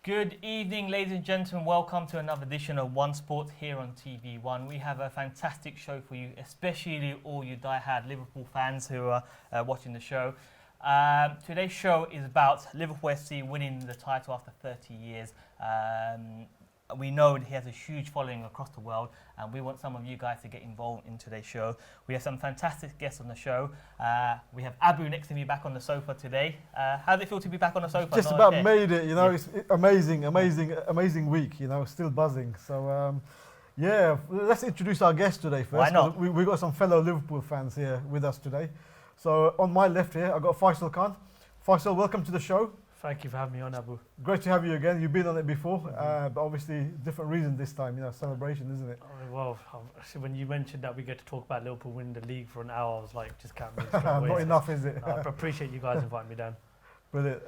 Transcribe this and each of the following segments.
Good evening, ladies and gentlemen. Welcome to another edition of One Sport here on TV1. We have a fantastic show for you, especially all you die-hard Liverpool fans who are watching the show. Today's show is about Liverpool FC winning the title after 30 years. We know he has a huge following across the world, and we want some of you guys to get involved in today's show. We have some fantastic guests on the show. We have Abu next to me back on the sofa today. How does it feel to be back on the sofa? Just about made it, you know. Yeah. It's amazing week, you know, still buzzing. So, yeah, let's introduce our guest today first. Why not? We've got some fellow Liverpool fans here with us today. So, on my left here, I've got Faisal Khan. Faisal, welcome to the show. Thank you for having me on, Abu. Great to have you again. You've been on it before, but obviously different reason this time, you know, celebration, isn't it? Well, when you mentioned that we get to talk about Liverpool winning the league for an hour, I was like, just can't believe Not enough, is it? I appreciate you guys inviting me down. Brilliant.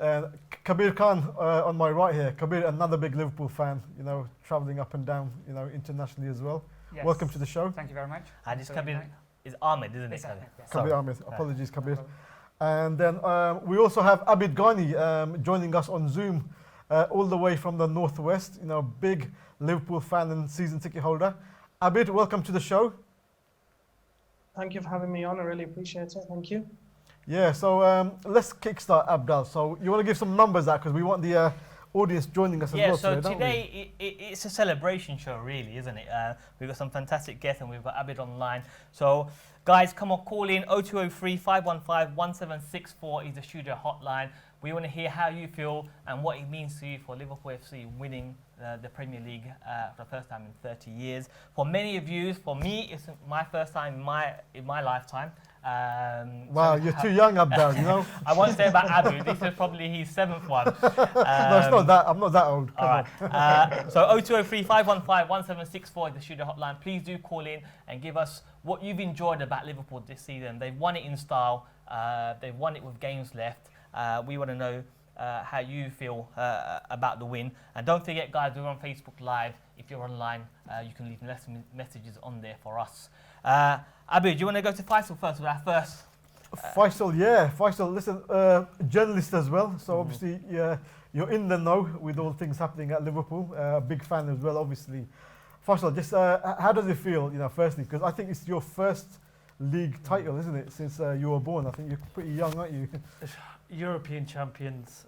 Kabir Khan on my right here. Kabir, another big Liverpool fan, you know, travelling up and down, you know, internationally as well. Yes. Welcome to the show. Thank you very much. And it's Kabir, is Ahmed, isn't it? Exactly, yeah. Kabir Ahmed. Apologies, Kabir. And then we also have Abid Ghani joining us on Zoom, all the way from the Northwest, you know, big Liverpool fan and season ticket holder. Abid, welcome to the show. Thank you for having me on. I really appreciate it. Thank you. Yeah, so let's kickstart Abdal. So you want to give some numbers out because we want the audience joining us as well. Yeah, so today, it's a celebration show, really, isn't it? We've got some fantastic guests and we've got Abid online. So, guys, come on, call in 0203 515 1764 is the studio hotline. We want to hear how you feel and what it means to you for Liverpool FC winning the Premier League for the first time in 30 years. For many of you, for me, it's my first time in my lifetime. Wow, you're too young, Abdal, you know. I won't say about Abu. This is probably his seventh one. No, it's not that. I'm not that old. All right. So 0203 515 1764 is the studio hotline. Please do call in and give us what you've enjoyed about Liverpool this season. They've won it in style. They've won it with games left. We want to know how you feel about the win. And don't forget, guys, we're on Facebook Live. If you're online, you can leave messages on there for us. Abu, do you want to go to Faisal first with our first? Faisal, yeah. Faisal, listen, journalist as well. So obviously, yeah, you're in the know with all things happening at Liverpool. Big fan as well, obviously. Faisal, just how does it feel, you know, firstly? Because I think it's your first league title, isn't it, since you were born? I think you're pretty young, aren't you? European champions,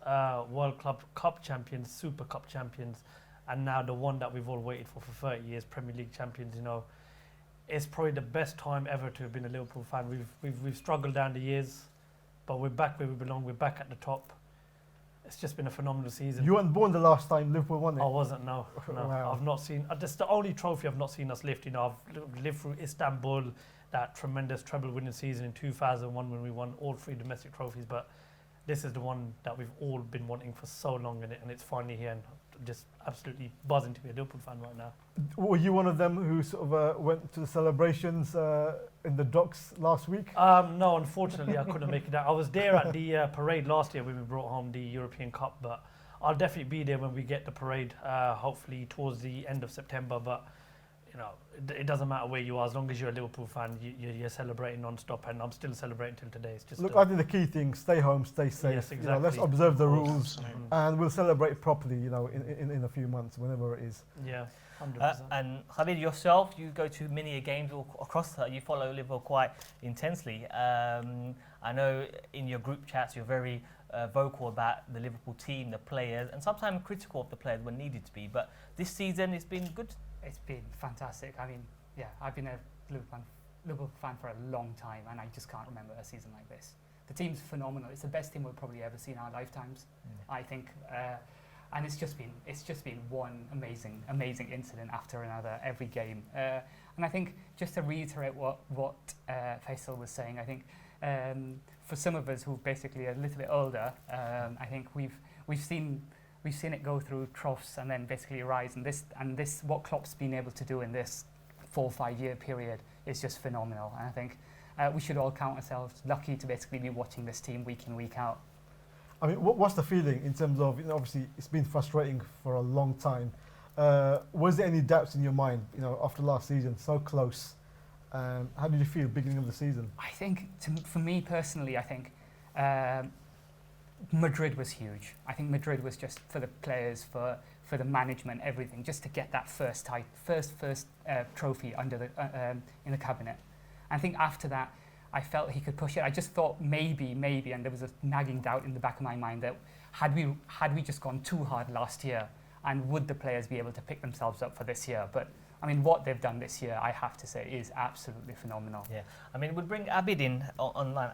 World Club Cup champions, Super Cup champions, and now the one that we've all waited for 30 years, Premier League champions, you know. It's probably the best time ever to have been a Liverpool fan. We've struggled down the years, but we're back where we belong. We're back at the top. It's just been a phenomenal season. You weren't born the last time Liverpool won it? I wasn't, no. Wow. I've not seen... That's the only trophy I've not seen us lift. You know, I've lived through Istanbul, that tremendous treble-winning season in 2001 when we won all 3 domestic trophies, but this is the one that we've all been wanting for so long, and it's finally here, and just absolutely buzzing to be a Liverpool fan right now. Were you one of them who sort of went to the celebrations in the docks last week? No, unfortunately, I couldn't make it out. I was there at the parade last year when we brought home the European Cup, but I'll definitely be there when we get the parade, hopefully towards the end of September. But you know, it doesn't matter where you are, as long as you're a Liverpool fan, you're celebrating non-stop, and I'm still celebrating till today. It's just look, I think the key thing: stay home, stay safe. Yes, exactly. You know, let's observe the rules, and we'll celebrate properly. You know, in a few months, whenever it is. Yeah, 100%. And Khalid, yourself, you go to many games across. You follow Liverpool quite intensely. I know in your group chats you're very vocal about the Liverpool team, the players, and sometimes critical of the players when needed to be. But this season, it's been good. It's been fantastic. I mean, yeah, I've been a Liverpool fan for a long time, and I just can't remember a season like this. The team's phenomenal. It's the best team we've probably ever seen in our lifetimes, I think. And it's just been one amazing incident after another every game. And I think just to reiterate what Faisal was saying, I think for some of us who basically are a little bit older, I think we've seen it go through troughs and then basically rise, and this what Klopp's been able to do in this 4 or 5 year period is just phenomenal. And I think we should all count ourselves lucky to basically be watching this team week in, week out. I mean, what's the feeling in terms of, you know, obviously it's been frustrating for a long time. Was there any doubts in your mind, you know, after last season, so close? How did you feel beginning of the season? I think, for me personally, I think Madrid was huge. I think Madrid was just for the players, for the management, everything, just to get that first trophy under the in the cabinet. I think after that, I felt he could push it. I just thought maybe, and there was a nagging doubt in the back of my mind that had we just gone too hard last year, and would the players be able to pick themselves up for this year? But I mean, what they've done this year, I have to say, is absolutely phenomenal. Yeah, I mean, we'll bring Abid in online.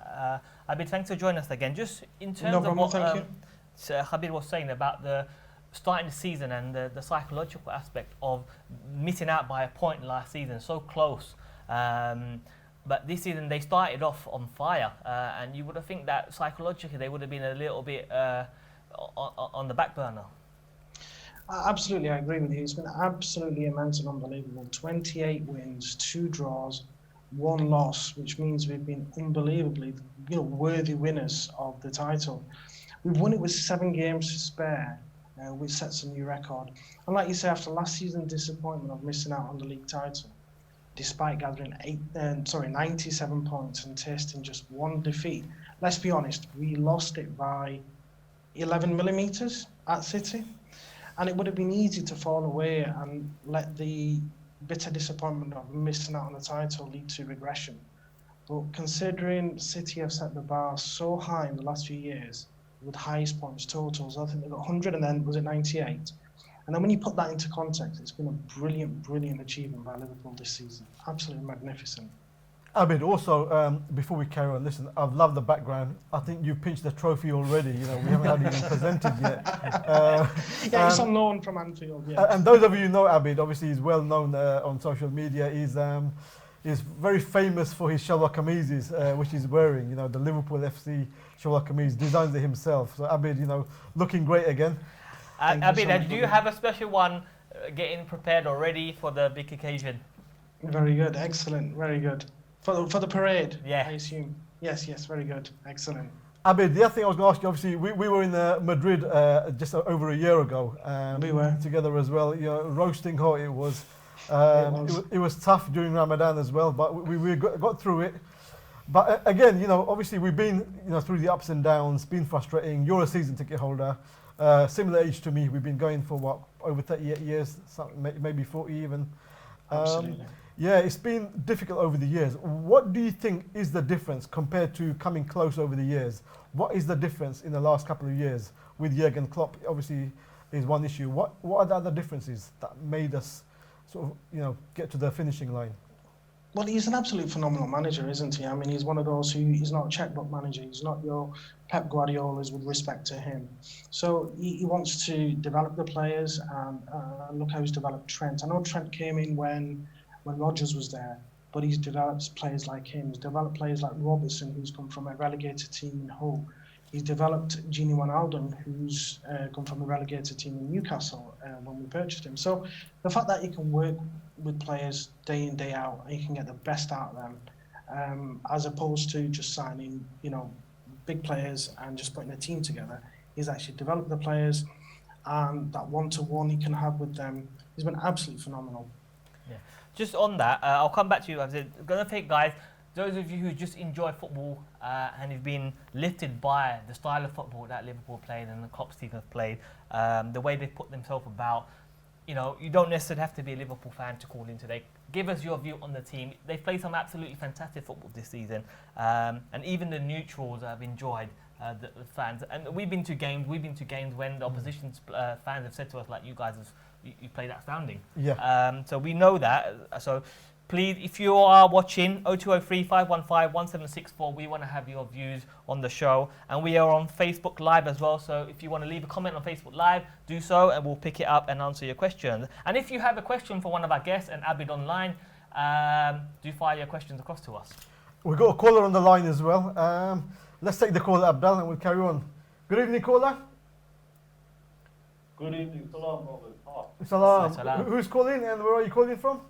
Abid, thanks for joining us again. Just in terms No of problem, what thank you. Habib was saying about the starting the season and the psychological aspect of missing out by a point last season, so close. But this season they started off on fire, and you would have think that psychologically they would have been a little bit on the back burner. Absolutely, I agree with you. It's been absolutely immense and unbelievable. 28 wins, 2 draws, 1 loss, which means we've been unbelievably, worthy winners of the title. We've won it with 7 games to spare, which sets a new record. And like you say, after last season's disappointment of missing out on the league title, despite gathering 97 points and tasting just 1 defeat, let's be honest, we lost it by 11 millimetres at City. And it would have been easy to fall away and let the bitter disappointment of missing out on the title lead to regression. But considering City have set the bar so high in the last few years, with highest points totals, I think they got 100 and then was it 98? And then when you put that into context, it's been a brilliant achievement by Liverpool this season. Absolutely magnificent. Abid, also, before we carry on, listen, I've loved the background. I think you've pinched the trophy already. We haven't had it even presented yet. Yeah, it's on loan from Anfield. Yeah. And those of you who know Abid, obviously he's well known on social media. He's very famous for his shalwar kameezes, which he's wearing. The Liverpool FC shalwar kameez, designs it himself. So Abid, looking great again. Abid, do you have a special one getting prepared already for the big occasion? Very good, excellent, very good. For the parade, yeah. I assume. Yes, very good, excellent. Abid, the other thing I was going to ask you, obviously, we were in Madrid just over a year ago. We were. Together as well. Roasting hot it was. It was tough during Ramadan as well, but we got through it. But again, obviously we've been, through the ups and downs, been frustrating. You're a season ticket holder, similar age to me. We've been going for over 38 years, maybe 40 even. Absolutely. Yeah, it's been difficult over the years. What do you think is the difference compared to coming close over the years? What is the difference in the last couple of years with Jurgen Klopp? Obviously, is one issue. What are the other differences that made us sort of, get to the finishing line? Well, he's an absolute phenomenal manager, isn't he? I mean, he's one of those he's not a checkbook manager. He's not your Pep Guardiola's with respect to him. So he wants to develop the players, and look how he's developed Trent. I know Trent came in when Rodgers was there, but he's developed players like him. He's developed players like Robertson, who's come from a relegated team in Hull. He's developed Gini Wijnaldum, who's come from a relegated team in Newcastle when we purchased him. So the fact that he can work with players day in, day out, and he can get the best out of them, as opposed to just signing, big players and just putting a team together. He's actually developed the players, and that one-to-one he can have with them. He's been absolutely phenomenal. Just on that, I'll come back to you. I'm going to take, guys, those of you who just enjoy football and have been lifted by the style of football that Liverpool played and the Klopp team have played, the way they put themselves about, you don't necessarily have to be a Liverpool fan to call in today. Give us your view on the team. They've played some absolutely fantastic football this season, and even the neutrals have enjoyed the fans. And we've been to games when the opposition's fans have said to us, like, you guys have you played outstanding. Yeah. So we know that. So please, if you are watching, 0203 515 1764, we want to have your views on the show. And we are on Facebook Live as well. So if you want to leave a comment on Facebook Live, do so, and we'll pick it up and answer your questions. And if you have a question for one of our guests and Abid online, do fire your questions across to us. We've got a caller on the line as well. Let's take the call, Abdal, and we'll carry on. Good evening, caller. Good evening, salam, brother. Salam. Salam. Who's calling and where are you calling from?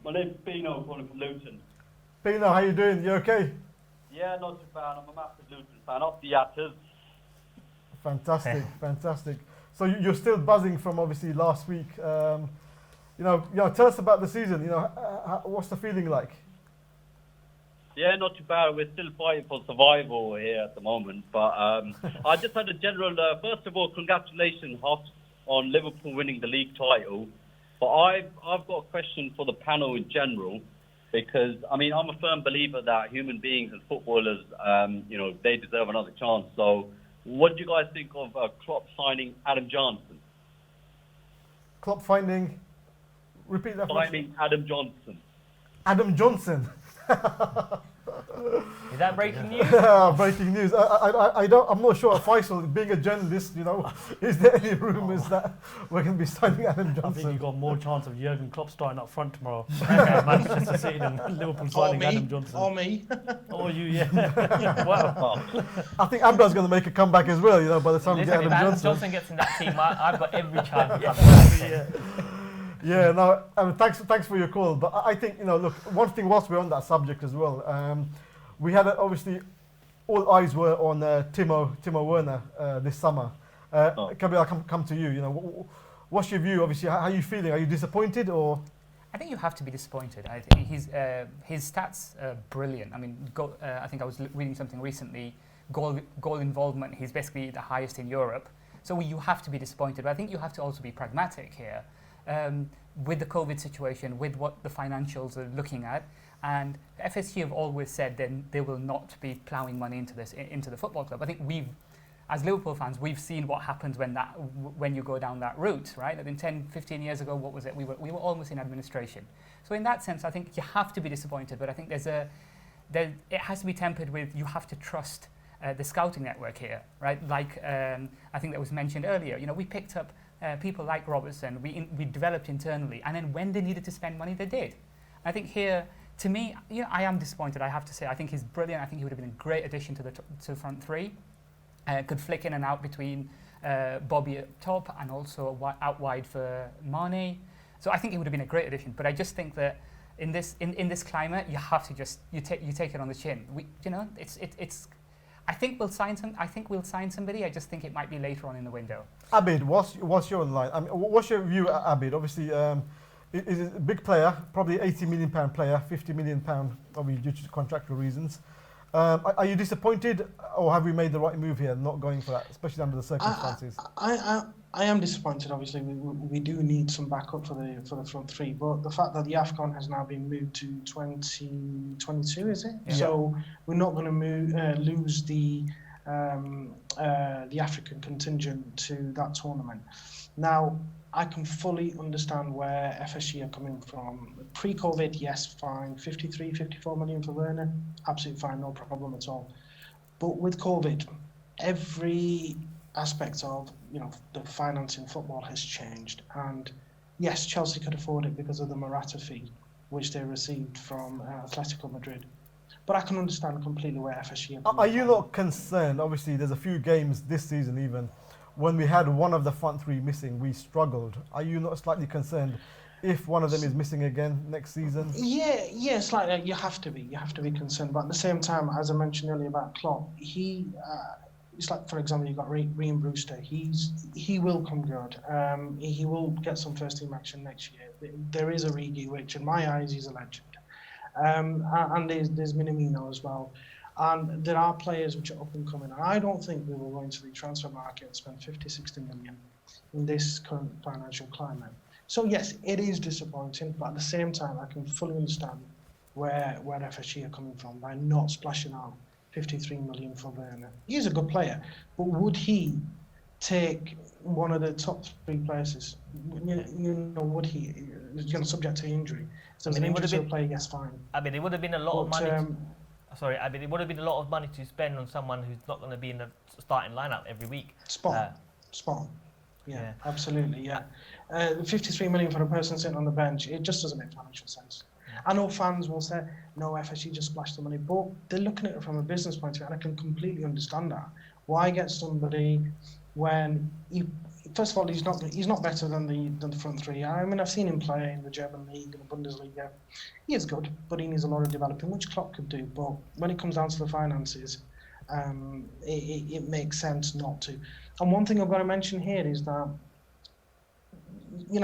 My name's Pino, calling from Luton. Pino, how you doing? You okay? Yeah, not too bad. I'm a massive Luton fan. Up the Yatters. Fantastic, fantastic. So you're still buzzing from obviously last week. Tell us about the season. What's the feeling like? Yeah, not too bad. We're still fighting for survival here at the moment. But I just had a general, first of all, congratulations, Hafs, on Liverpool winning the league title. But I've got a question for the panel in general, because, I mean, I'm a firm believer that human beings and footballers, they deserve another chance. So what do you guys think of Klopp signing Adam Johnson? Klopp repeat that. Signing Adam Johnson. Adam Johnson. Is that breaking news? Breaking news. I'm not sure. Faisal, being a journalist, is there any rumours that we're going to be signing Adam I think Johnson? you've got more chance of Jurgen Klopp starting up front tomorrow. Manchester City and Liverpool signing Adam Johnson. Or me. Or you, yeah. Wow. I think Abda's going to make a comeback as well, by the time we Listen, get if Adam Adam Johnson. Johnson gets in that team, I've got every chance of coming back. Yeah, no, thanks for your call. But I think, look, one thing whilst we're on that subject as well, we had, obviously, all eyes were on Timo Werner this summer. Kabir, I'll come to you. What's your view? Obviously, how are you feeling? Are you disappointed or? I think you have to be disappointed. I think his stats are brilliant. I mean, I think I was reading something recently. Goal involvement, he's basically the highest in Europe. So you have to be disappointed. But I think you have to also be pragmatic here. With the COVID situation, with what the financials are looking at, and FSG have always said then they will not be ploughing money into the football club. I think as Liverpool fans, we've seen what happens when you go down that route, right? I mean, 10, 15 years ago, what was it? We were almost in administration. So in that sense, I think you have to be disappointed, but I think it has to be tempered with, you have to trust the scouting network here, right? Like I think that was mentioned earlier. We picked up people like Robertson, we developed internally, and then when they needed to spend money, they did. I think here, to me, I am disappointed, I have to say. I think he's brilliant. I think he would have been a great addition to the front three. Could flick in and out between Bobby at top and also out wide for Mane. So I think he would have been a great addition. But I just think that in this climate, you have to you take it on the chin. I think we'll sign somebody. I just think it might be later on in the window. Abid, what's your line? I mean, what's your view, Abid? Obviously, is a big player, probably £80 million player, £50 million, obviously due to contractual reasons. Are you disappointed, or have we made the right move here, not going for that, especially under the circumstances? I am disappointed. Obviously, we do need some backup for the front three. But the fact that the AFCON has now been moved to 2022, is it? Yeah. So we're not going to lose the African contingent to that tournament. Now, I can fully understand where FSG are coming from. Pre-COVID, yes, fine. 53, 54 million for Werner, absolutely fine, no problem at all. But with COVID, every aspect of the finance in football has changed. And yes, Chelsea could afford it because of the Morata fee, which they received from Atletico Madrid. But I can understand completely where FSG are coming Are you from. not concerned? Obviously, there's a few games this season even when we had one of the front three missing, we struggled. Are you not slightly concerned if one of them is missing again next season? Yeah, slightly. You have to be concerned. But at the same time, as I mentioned earlier about Klopp, it's like, for example, you've got Ryan Brewster. He will come good. He will get some first team action next year. There is Origi, which in my eyes is a legend. And there's Minamino as well. And there are players which are up and coming. And I don't think we will go into the transfer market and spend 50, 60 million in this current financial climate. So yes, it is disappointing, but at the same time, I can fully understand where FSG are coming from by not splashing out 53 million for Werner. He's a good player, but would he take one of the top three places? Would he? Subject to injury. So I mean, an injury player, yes, fine. I mean, it would have been a lot of But, money. It would have been a lot of money to spend on someone who's not going to be in the starting lineup every week. Spot on. Yeah, absolutely. Yeah, 53 million for a person sitting on the bench, it just doesn't make financial sense. I know fans will say, no, FSG just splashed the money, but they're looking at it from a business point of view, and I can completely understand that. Why get somebody when first of all, he's not better than the front three. I mean, I've seen him play in the German league and the Bundesliga. He is good, but he needs a lot of developing, which Klopp could do. But when it comes down to the finances, it makes sense not to. And one thing I've got to mention here is that,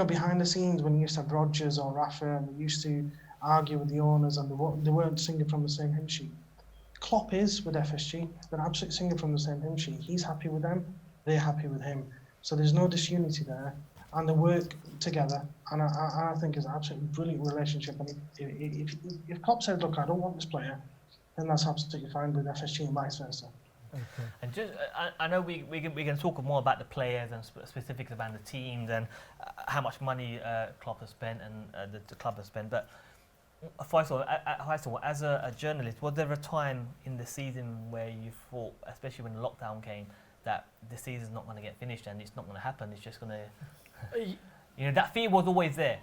behind the scenes, when you used to have Rodgers or Rafa, and we used to argue with the owners, and they weren't singing from the same hymn sheet. Klopp is with FSG. They're absolutely singing from the same hymn sheet. He's happy with them. They're happy with him. So there's no disunity there. And they work together. And I think it's an absolutely brilliant relationship. And if Klopp says, look, I don't want this player, then that's absolutely fine with FSG and vice versa. Okay. And just, I know we can talk more about the players and specifics about the teams and how much money Klopp has spent and the club has spent. But Faisal, as a journalist, was there a time in the season where you thought, especially when lockdown came, that the season's not going to get finished and it's not going to happen? It's just going to, that fear was always there.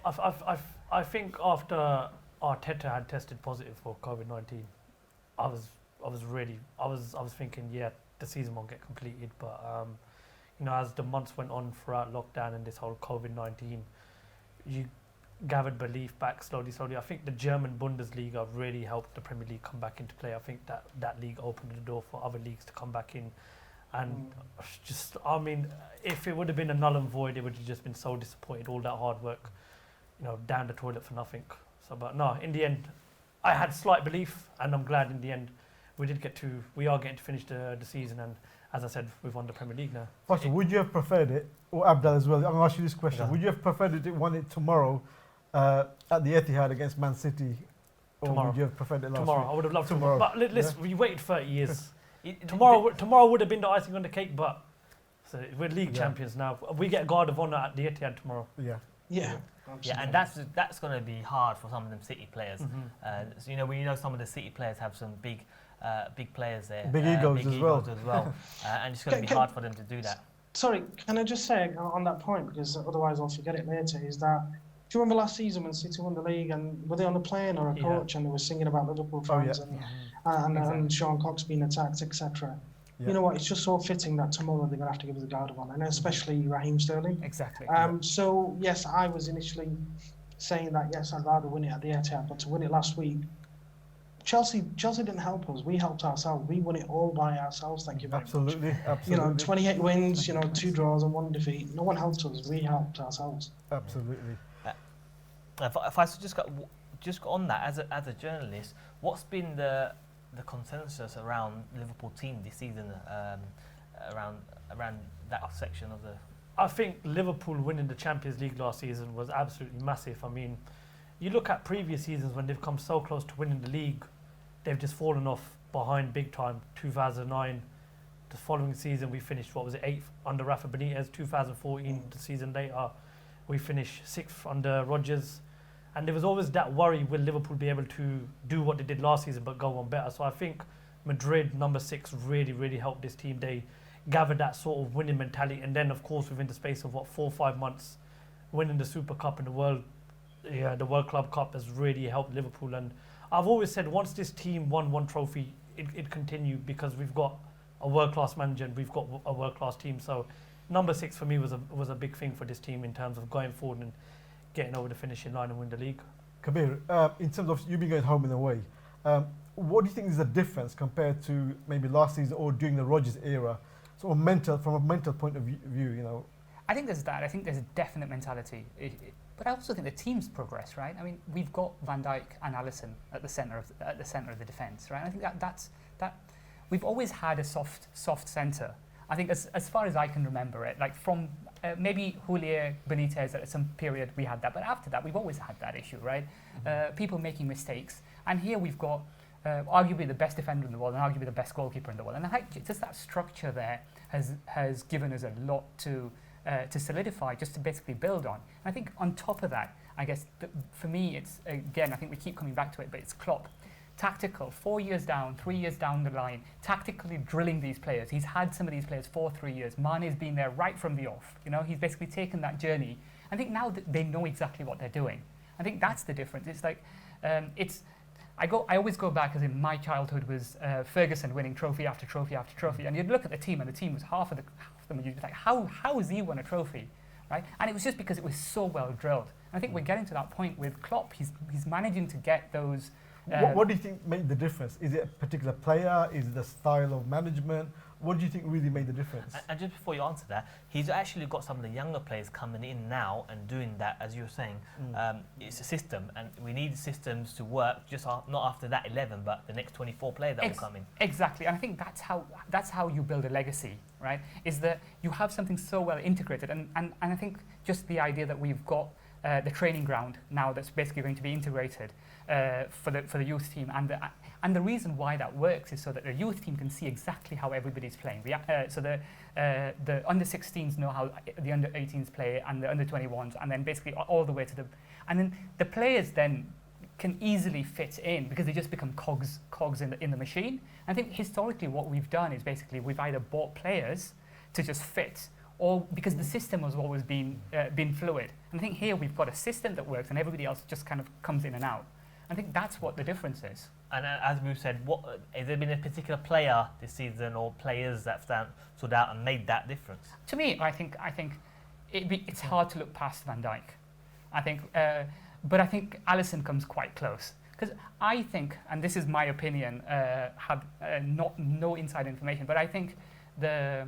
I think after Arteta had tested positive for COVID-19, I was thinking, yeah, the season won't get completed. But as the months went on throughout lockdown and this whole COVID-19, you gathered belief back slowly. I think the German Bundesliga really helped the Premier League come back into play. I think that league opened the door for other leagues to come back in. And if it would have been a null and void, it would have just been so disappointed. All that hard work, down the toilet for nothing. But no, in the end, I had slight belief, and I'm glad in the end we are getting to finish the season. And as I said, we've won the Premier League now. First, would you have preferred it, or Abdal as well? I'm going to ask you this question: Yeah. would you have preferred it won it tomorrow at the Etihad against Man City, or Tomorrow. would you have preferred it last Tomorrow, week? I would have loved Tomorrow. But listen, we waited 30 years. It- Tomorrow would have been the icing on the cake, but we're league Yeah. champions now. We get guard of honour at the Etihad tomorrow. Yeah. Yeah. Yeah, and that's going to be hard for some of them City players. So, we know some of the City players have some big players there. Big egos as well. And it's going to be Can- hard for them to do that. Sorry, can I just say on that point, because otherwise I'll forget it later, is that, do you remember last season when City won the league and were they on the plane or a Yeah. coach and they were singing about Liverpool fans and Sean Cox being attacked, etc. Yeah. You know what, it's just so fitting that tomorrow they're going to have to give us the guard of honour, and especially Raheem Sterling. Exactly. So, yes, I was initially saying that, yes, I'd rather win it at the Etihad, but to win it last week, Chelsea didn't help us. We helped ourselves. We won it all by ourselves. Thank you very much. Absolutely. 28 wins, 2 draws and 1 defeat. No one helped us. We helped ourselves. Absolutely. If I just on that, as a journalist, what's been the consensus around Liverpool team this season, around that section of the? I think Liverpool winning the Champions League last season was absolutely massive. I mean, you look at previous seasons when they've come so close to winning the league, they've just fallen off behind big time. 2009, the following season we finished, 8th under Rafa Benitez. 2014, the season later, we finished 6th under Rodgers. And there was always that worry, will Liverpool be able to do what they did last season but go on better? So I think Madrid, number 6, really, really helped this team. They gathered that sort of winning mentality. And then, of course, within the space of 4 or 5 months, winning the Super Cup and the World Club Cup has really helped Liverpool. And I've always said once this team won one trophy, it continued because we've got a world-class manager and we've got a world-class team. So number 6 for me was a big thing for this team in terms of going forward and getting over the finishing line and win the league. Kabir, in terms of you being going home and away, what do you think is the difference compared to maybe last season or during the Rodgers era? So from a mental point of view, I think there's that. I think there's a definite mentality. But I also think the team's progressed, right? I mean, we've got Van Dijk and Alisson at the centre of the defence, right? I think that's we've always had a soft centre. I think as far as I can remember it, like from maybe Julia Benitez at some period we had that, but after that we've always had that issue, right? People making mistakes, and here we've got arguably the best defender in the world and arguably the best goalkeeper in the world, and I think just that structure there has given us a lot to solidify, just to basically build on. And I think on top of that, I guess for me it's, again, I think we keep coming back to it, but it's Klopp. Tactical, 4 years down, 3 years down the line, tactically drilling these players. He's had some of these players for 3 years. Mane's been there right from the off. He's basically taken that journey. I think now that they know exactly what they're doing. I think that's the difference. It's like, I always go back, as in my childhood was Ferguson winning trophy after trophy after trophy, and you'd look at the team, and the team was half of them, and you'd be like, how has he won a trophy, right? And it was just because it was so well drilled. And I think we're getting to that point with Klopp. He's managing to get those. What do you think made the difference? Is it a particular player? Is it the style of management? What do you think really made the difference? And just before you answer that, he's actually got some of the younger players coming in now and doing that, as you were saying. It's a system, and we need systems to work just not after that 11, but the next 24 players that will come in. Exactly, and I think that's how you build a legacy, right? Is that you have something so well integrated, and I think just the idea that we've got the training ground now that's basically going to be integrated for the youth team, and the reason why that works is so that the youth team can see exactly how everybody's playing. So the under 16s know how the under 18s play, and the under 21s, and then basically all the way to and then the players then can easily fit in because they just become cogs in the machine. I think historically what we've done is basically we've either bought players to just fit, or because the system has always been fluid. And I think here we've got a system that works, and everybody else just kind of comes in and out. I think that's what the difference is. And as we said, has there been a particular player this season or players that stood out and made that difference? To me, I think it's hard to look past Van Dijk. I think, but I think Alisson comes quite close. Because I think, and this is my opinion, have no inside information, but I think the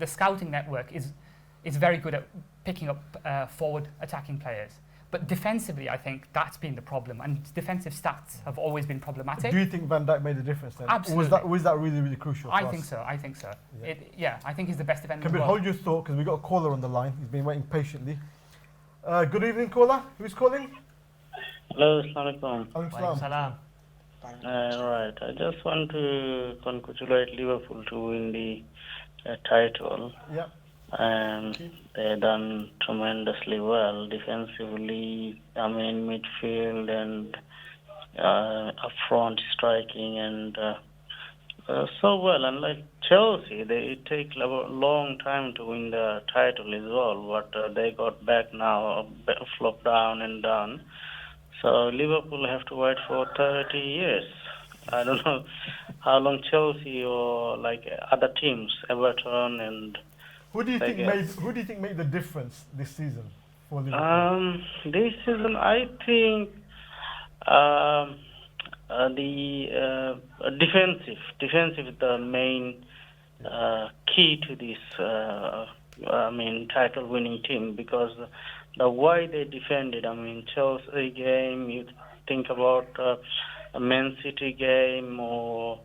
scouting network is very good at picking up forward attacking players. But defensively, I think that's been the problem, and defensive stats have always been problematic. Do you think Van Dijk made a difference then? Absolutely. Was that really, really crucial? I think so. Yeah. I think he's the best defender. Kabir, hold your thought, because we've got a caller on the line. He's been waiting patiently. Good evening, caller. Who's calling? Hello, Assalamualaikum. Alaikum salam. Right, I just want to congratulate Liverpool to win the title. Yeah. They done tremendously well defensively. I mean, midfield and up front striking, and so well. And like Chelsea, it take a long time to win the title as well, but they got back now, flopped down and down. So Liverpool have to wait for 30 years. I don't know how long Chelsea or like other teams, Everton and. Who do you think made the difference this season for Liverpool? This season, I think the defensive is the main key to this. Title-winning team, because the way they defended. I mean, Chelsea game. You think about a Man City game or.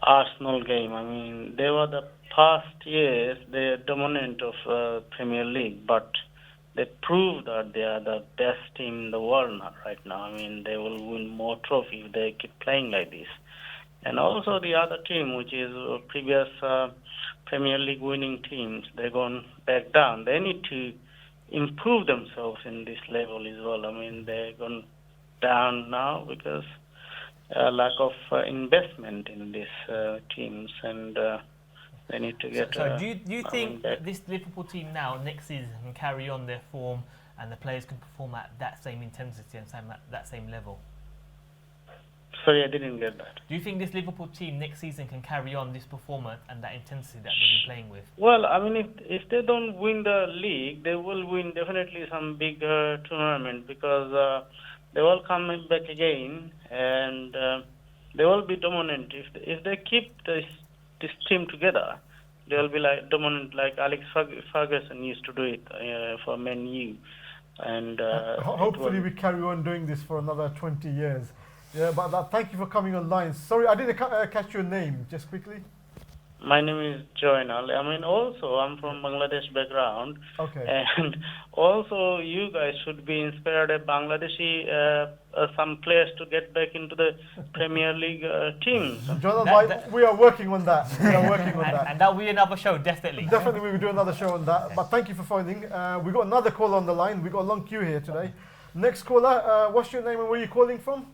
Arsenal game. I mean, they were the past years, they're dominant of Premier League, but they proved that they are the best team in the world right now. I mean, they will win more trophies if they keep playing like this. And also the other team, which is previous Premier League winning teams, they're gone back down. They need to improve themselves in this level as well. I mean, they're gone down now because lack of investment in these teams, and they need to get. So do you think this Liverpool team now next season can carry on their form, and the players can perform at that same intensity and that same level? Sorry, I didn't get that. Do you think this Liverpool team next season can carry on this performance and that intensity that they've been playing with? Well, I mean, if they don't win the league, they will win definitely some big tournament, because they will come back again, and they will be dominant. If they keep this team together, they will be like dominant, like Alex Ferguson used to do it for Man U. And hopefully we carry on doing this for another 20 years. Yeah, but thank you for coming online. Sorry, I didn't catch your name, just quickly. My name is Joinal. I mean, also, I'm from Bangladesh background. Okay. And also, you guys should be inspired by Bangladeshi, some players to get back into the Premier League teams. Jonathan, we are working on that. And that will be another show, definitely. Definitely, we will do another show on that. But thank you for phoning. We got another caller on the line. We got a long queue here today. Next caller, what's your name and where are you calling from?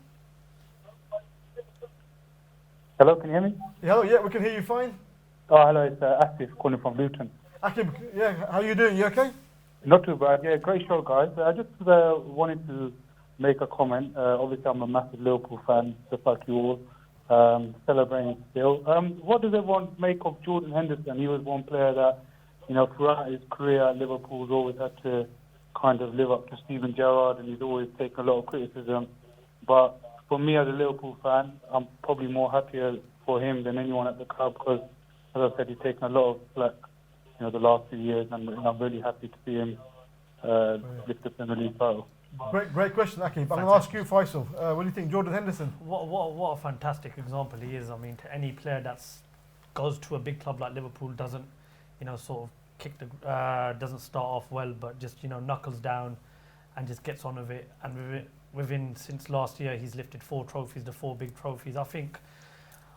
Hello, can you hear me? Hello, yeah, we can hear you fine. Oh, hello, it's Asif calling from Luton. Akib, yeah, how are you doing? You okay? Not too bad. Yeah, great show, guys. I just wanted to make a comment. Obviously, I'm a massive Liverpool fan, just like you all, celebrating still. What does everyone make of Jordan Henderson? He was one player that, throughout his career at Liverpool, has always had to kind of live up to Steven Gerrard, and he's always taken a lot of criticism. But for me as a Liverpool fan, I'm probably more happier for him than anyone at the club because, as I said, he's taken a lot of flack, the last few years, and I'm really happy to see him lift the Premier League title. Great question, Akib. I'm going to ask you, Faisal. What do you think, Jordan Henderson? What a fantastic example he is. I mean, to any player that goes to a big club like Liverpool, doesn't, sort of doesn't start off well, but just, knuckles down and just gets on with it. And within since last year, he's lifted 4 trophies, the 4 big trophies. I think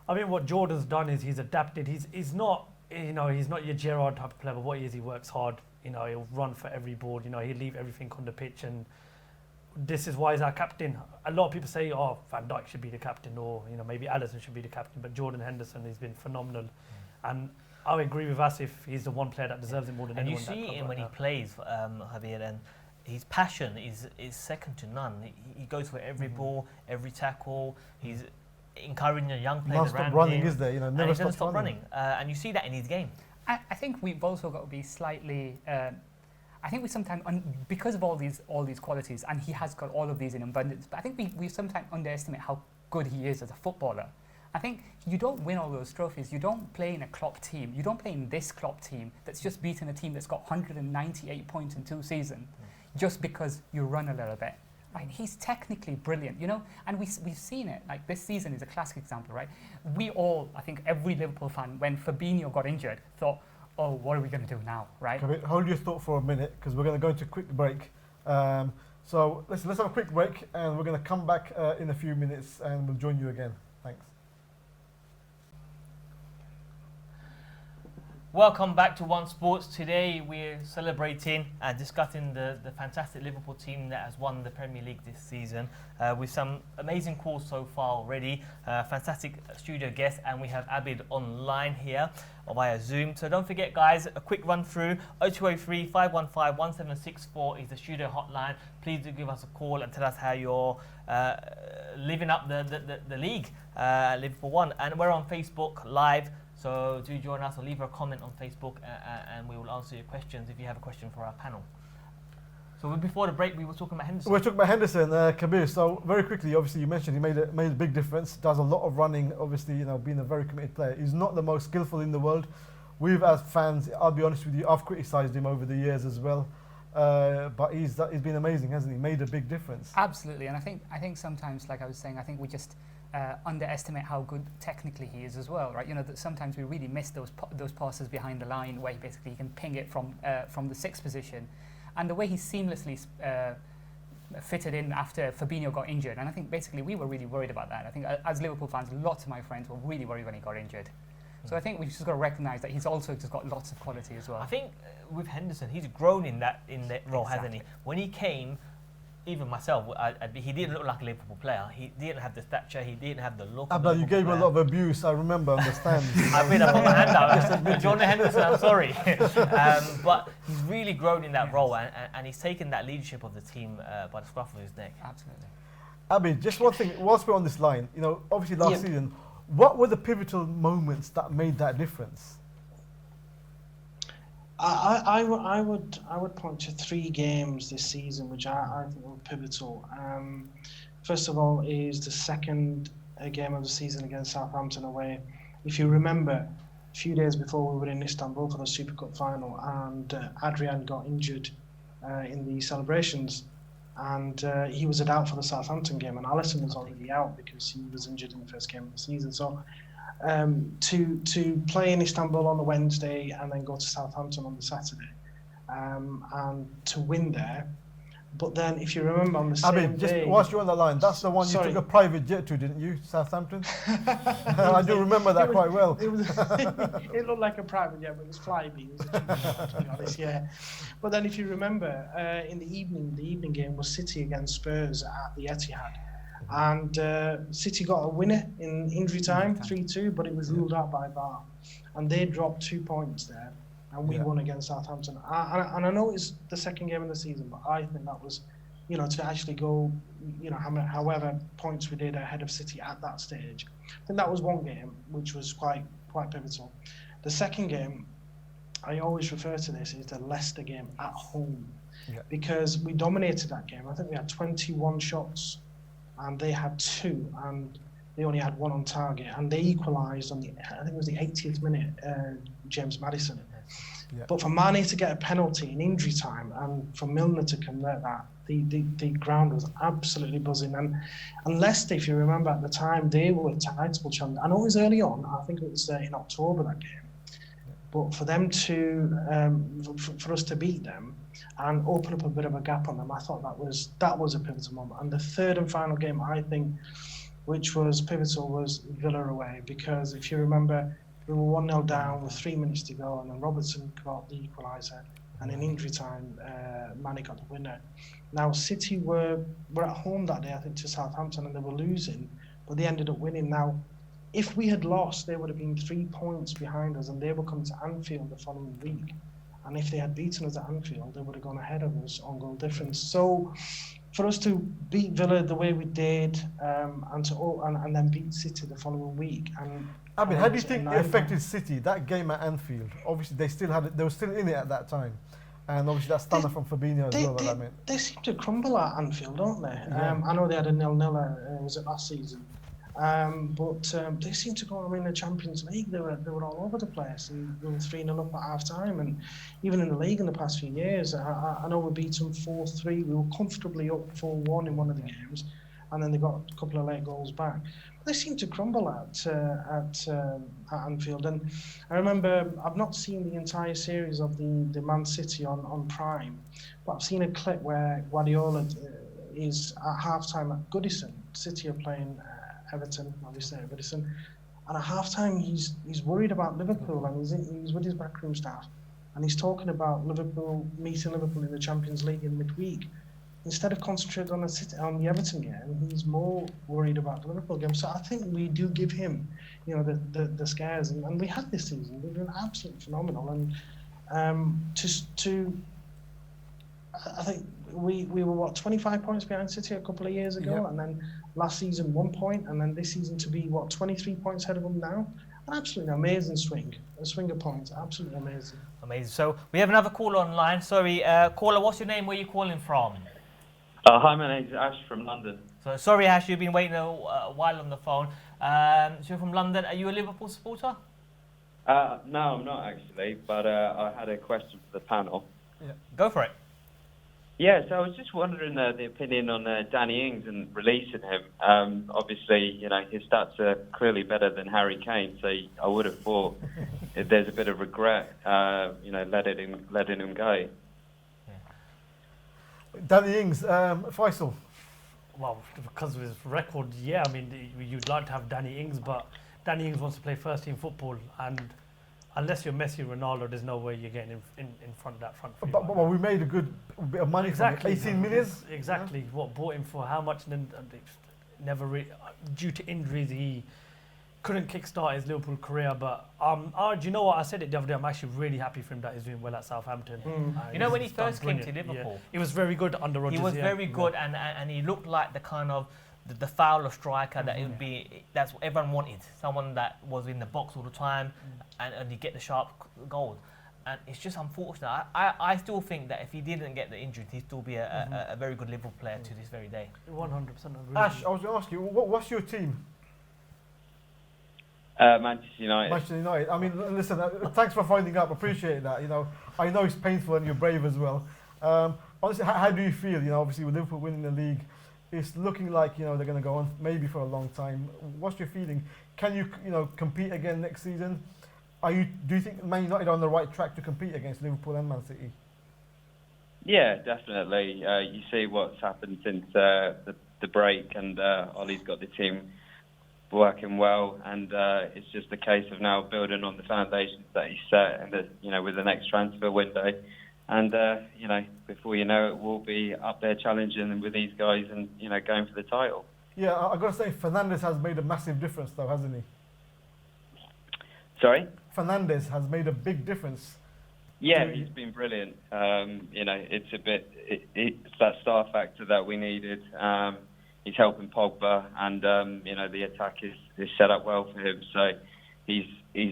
what Jordan's done is he's adapted. He's not, he's not your Gerrard type of player, but what he is, he works hard. He'll run for every ball. He'll leave everything on the pitch, and this is why he's our captain. A lot of people say, oh, Van Dijk should be the captain, or maybe Alisson should be the captain, but Jordan Henderson has been phenomenal. And I agree with Asif, he's the one player that deserves it more than anyone. And you see him when he plays, Javier, and his passion is second to none. He goes for every ball, every tackle. He's encouraging the young players around him. running, is there? Never and he doesn't stops stop running. And you see that in his game. I think we've also got to be slightly. I think we sometimes, because of all these qualities, and he has got all of these in abundance. But I think we sometimes underestimate how good he is as a footballer. I think you don't win all those trophies. You don't play in a Klopp team. You don't play in this Klopp team that's just beaten a team that's got 198 points in 2 seasons, just because you run a little bit. Right? He's technically brilliant, and we've seen it. Like this season is a classic example, right? We all, I think every Liverpool fan, when Fabinho got injured, thought, oh, what are we going to do now, right? Okay, hold your thought for a minute because we're going to go into a quick break. So let's have a quick break, and we're going to come back in a few minutes, and we'll join you again. Thanks. Welcome back to One Sports. Today we're celebrating and discussing the fantastic Liverpool team that has won the Premier League this season with some amazing calls so far already. Fantastic studio guests, and we have Abid online here via Zoom. So don't forget, guys, a quick run through. 0203 515 1764 is the studio hotline. Please do give us a call and tell us how you're living up the league. Liverpool won, and we're on Facebook Live. So do join us or leave a comment on Facebook and we will answer your questions if you have a question for our panel. So before the break, we were talking about Henderson. We're talking about Henderson, Kabir. So very quickly, obviously, you mentioned he made a big difference. Does a lot of running. Obviously, being a very committed player. He's not the most skillful in the world. We've, as fans, I'll be honest with you, I've criticised him over the years as well. But he's been amazing, hasn't he? Made a big difference. Absolutely, and I think sometimes, like I was saying, I think we just underestimate how good technically he is as well, right? That sometimes we really miss those passes behind the line where he can ping it from the 6th position, and the way he seamlessly fitted in after Fabinho got injured. And I think basically we were really worried about that. I think as Liverpool fans, lots of my friends were really worried when he got injured. So I think we've just got to recognise that he's also just got lots of quality as well. I think with Henderson, he's grown in that role, Exactly. hasn't he? When he came, even myself, he didn't look like a Liverpool player. He didn't have the stature. He didn't have the look. Abdul, you gave him a lot of abuse. I remember on the stand. I put my hand out. Jordan Henderson, I'm sorry. But he's really grown in that role, and he's taken that leadership of the team by the scruff of his neck. Absolutely. Abid, just one thing. Whilst we're on this line, obviously last season, what were the pivotal moments that made that difference? I would point to 3 games this season which I think were pivotal. First of all is the second game of the season against Southampton away. If you remember, a few days before we were in Istanbul for the Super Cup final, and Adrian got injured in the celebrations, and he was a doubt for the Southampton game, and Alisson was already out because he was injured in the first game of the season. So to play in Istanbul on the Wednesday and then go to Southampton on the Saturday, and to win there. But then, if you remember, on the same just day, whilst you're on the line, that's the one you took a private jet to, didn't you, Southampton? I do remember that quite well. It looked like a private jet, but it was Flybe. It was a cheap jet, to be honest, yeah. But then, if you remember, in the evening game was City against Spurs at the Etihad. And City got a winner in injury time, 3-2, but it was ruled out by VAR. And they dropped 2 points there, and we won against Southampton. And I know it's the second game of the season, but I think that was, to actually go, however points we did ahead of City at that stage. I think that was one game which was quite pivotal. The second game, I always refer to this as the Leicester game at home, because we dominated that game. I think we had 21 shots and they had 2, and they only had 1 on target, and they equalised on I think it was the 80th minute, James Maddison. Yeah. But for Mane to get a penalty in injury time and for Milner to convert that, the ground was absolutely buzzing. And Leicester, if you remember at the time, they were title champions. I know it was early on, I think it was in October that game. But for them to, for us to beat them and open up a bit of a gap on them, I thought that was a pivotal moment. And the third and final game, I think, which was pivotal, was Villa away, because if you remember, we were 1-0 down with 3 minutes to go, and then Robertson got the equaliser, and in injury time, Mane got the winner. Now, City were at home that day, I think, to Southampton, and they were losing, but they ended up winning. Now, if we had lost, they would have been 3 points behind us, and they were coming to Anfield the following week. And if they had beaten us at Anfield, they would have gone ahead of us on goal difference. So, for us to beat Villa the way we did, and then beat City the following week, and I mean, how do you think it affected City, that game at Anfield? Obviously, they were still in it at that time. And obviously that stunner from Fabinho as well, that meant. They seem to crumble at Anfield, don't they? Yeah. I know they had a 0-0, was it last season? But they seem to go in the Champions League. They were all over the place, and they were 3-0 up at half time. And even in the league in the past few years, I know we beat them 4-3. We were comfortably up 4-1 in one of the games, and then they got a couple of late goals back. They seem to crumble at Anfield. And I remember, I've not seen the entire series of the Man City on Prime, but I've seen a clip where Guardiola is at half-time at Goodison. City are playing Everton, obviously at Goodison. And at half-time, he's worried about Liverpool, and he's with his backroom staff. And he's talking about meeting Liverpool in the Champions League in midweek. Instead of concentrating on the Everton game, he's more worried about the Liverpool game. So I think we do give him, the scares, and we had this season. We've been absolutely phenomenal, and I think we were 25 points behind City a couple of years ago, Yep. and then last season 1 point, and then this season to be 23 points ahead of them now. An absolutely amazing swing, a swing of points, absolutely amazing. Amazing. So we have another caller online. Sorry, caller, what's your name? Where are you calling from? Hi, my name's Ash from London. So sorry, Ash, you've been waiting a while on the phone. So you're from London. Are you a Liverpool supporter? No, I'm not actually, but I had a question for the panel. Yeah. Go for it. Yeah, so I was just wondering the opinion on Danny Ings and releasing him. Obviously, his stats are clearly better than Harry Kane, so I would have thought if there's a bit of regret, letting him go. Danny Ings, Faisal. Well, because of his record, yeah. I mean, you'd like to have Danny Ings, but Danny Ings wants to play first-team football, and unless you're Messi or Ronaldo, there's no way you're getting in front of that front three. But we made a good bit of money from it. 18 million? Exactly. Yeah. What bought him for how much? And then due to injuries, he couldn't kickstart his Liverpool career. But do you know what? I said it the other day. I'm actually really happy for him that he's doing well at Southampton. When he first came to Liverpool, yeah. He was very good under Rodgers. He was very good, and he looked like the kind of the fouler striker that it would be. That's what everyone wanted. Someone that was in the box all the time, and you get the sharp goals. And it's just unfortunate. I still think that if he didn't get the injury, he'd still be a very good Liverpool player to this very day. 100% agree. Ash, I was going to ask you, what's your team? Manchester United. Manchester United. I mean, listen, thanks for finding out. Appreciate that. I know it's painful and you're brave as well. Honestly, how do you feel? Obviously with Liverpool winning the league, it's looking like they're going to go on maybe for a long time. What's your feeling? Can you compete again next season? Do you think Man United are on the right track to compete against Liverpool and Man City? Yeah, definitely. You see what's happened since the break, and Ollie's got the team working well, and it's just a case of now building on the foundations that he set, and with the next transfer window, and before you know it, we'll be up there challenging with these guys and going for the title. Yeah, I've got to say, Fernandes has made a massive difference, though, hasn't he? Sorry? Fernandes has made a big difference. Yeah, he's been brilliant. It's it's that star factor that we needed. He's helping Pogba, and the attack is set up well for him. So he's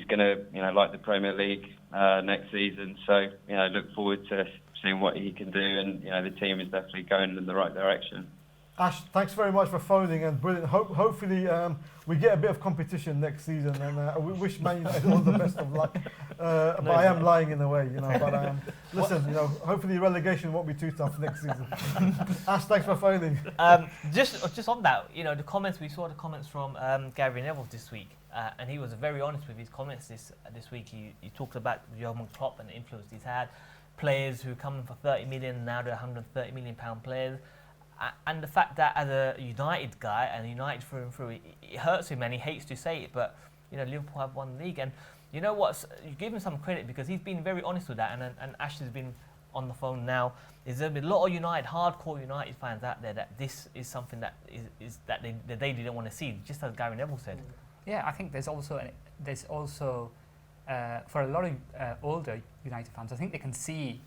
going to like the Premier League next season. So look forward to seeing what he can do, and the team is definitely going in the right direction. Ash, thanks very much for phoning and brilliant. Hopefully we get a bit of competition next season, and we wish Man United all the best of luck. But I am lying in a way, you know. But listen, you know, hopefully relegation won't be too tough next season. Ash, thanks for phoning. Just on that, you know, we saw the comments from Gary Neville this week, and he was very honest with his comments this week. He talked about Jurgen Klopp and the influence he's had. Players who come in for 30 million, now they're 130 million pound players. And the fact that as a United guy, and United through and through, it hurts him and he hates to say it, but you know, Liverpool have won the league. And you know what, you give him some credit because he's been very honest with that, and Ash has been on the phone now. There's a lot of hardcore United fans out there that this is something that is that they didn't want to see, just as Gary Neville said. Yeah, I think there's also for a lot of older United fans, I think they can see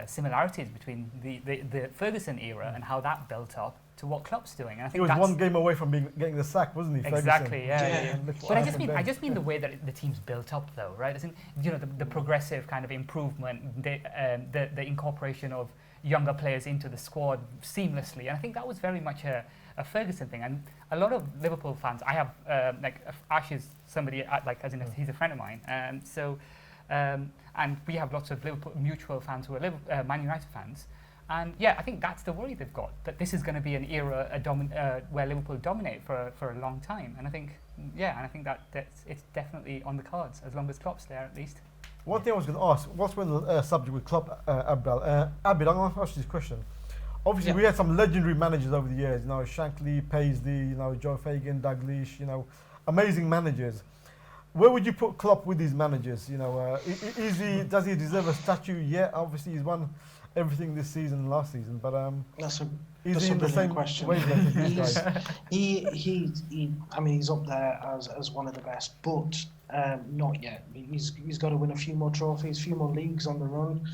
similarities between the Ferguson era and how that built up to what Klopp's doing. And I think he was one game away from getting the sack, wasn't he? Exactly, yeah. But I just mean the way that the team's built up, though, right? I think, you know, the progressive kind of improvement, the incorporation of younger players into the squad seamlessly, and I think that was very much a Ferguson thing. And a lot of Liverpool fans, I have Ash is somebody as in he's a friend of mine, and we have lots of Liverpool mutual fans who are Man United fans. And yeah, I think that's the worry they've got, that this is going to be an era where Liverpool dominate for a long time. And I think, that's it's definitely on the cards, as long as Klopp's there at least. One thing I was going to ask, what's the subject with Klopp, Abdul? Abid, I'm going to ask you this question. Obviously, we had some legendary managers over the years, you know, Shankly, Paisley, you know, Joe Fagan, Dalglish, you know, amazing managers. Where would you put Klopp with these managers? You know, does he deserve a statue yet? Obviously, he's won everything this season and last season, but that's a in the same question. wavelength as these guys? I mean, he's up there as one of the best, but not yet. He's got to win a few more trophies, a few more leagues on the run.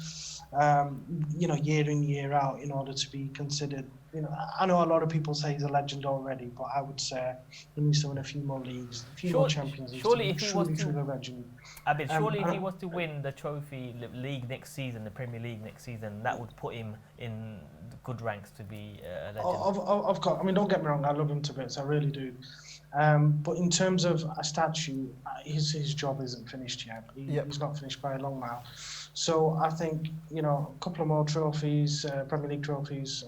You know, year in, year out, in order to be considered. You know, I know a lot of people say he's a legend already, but I would say he needs to win a few more leagues, a few more Champions Leagues. Surely, if he was to a legend. If he was to win the trophy league next season, the Premier League next season, that would put him in the good ranks to be a legend. I mean, don't get me wrong, I love him to bits, I really do. But in terms of a statue, his job isn't finished yet. He's not finished by a long mile. So I think, you know, a couple of more trophies, Premier League trophies,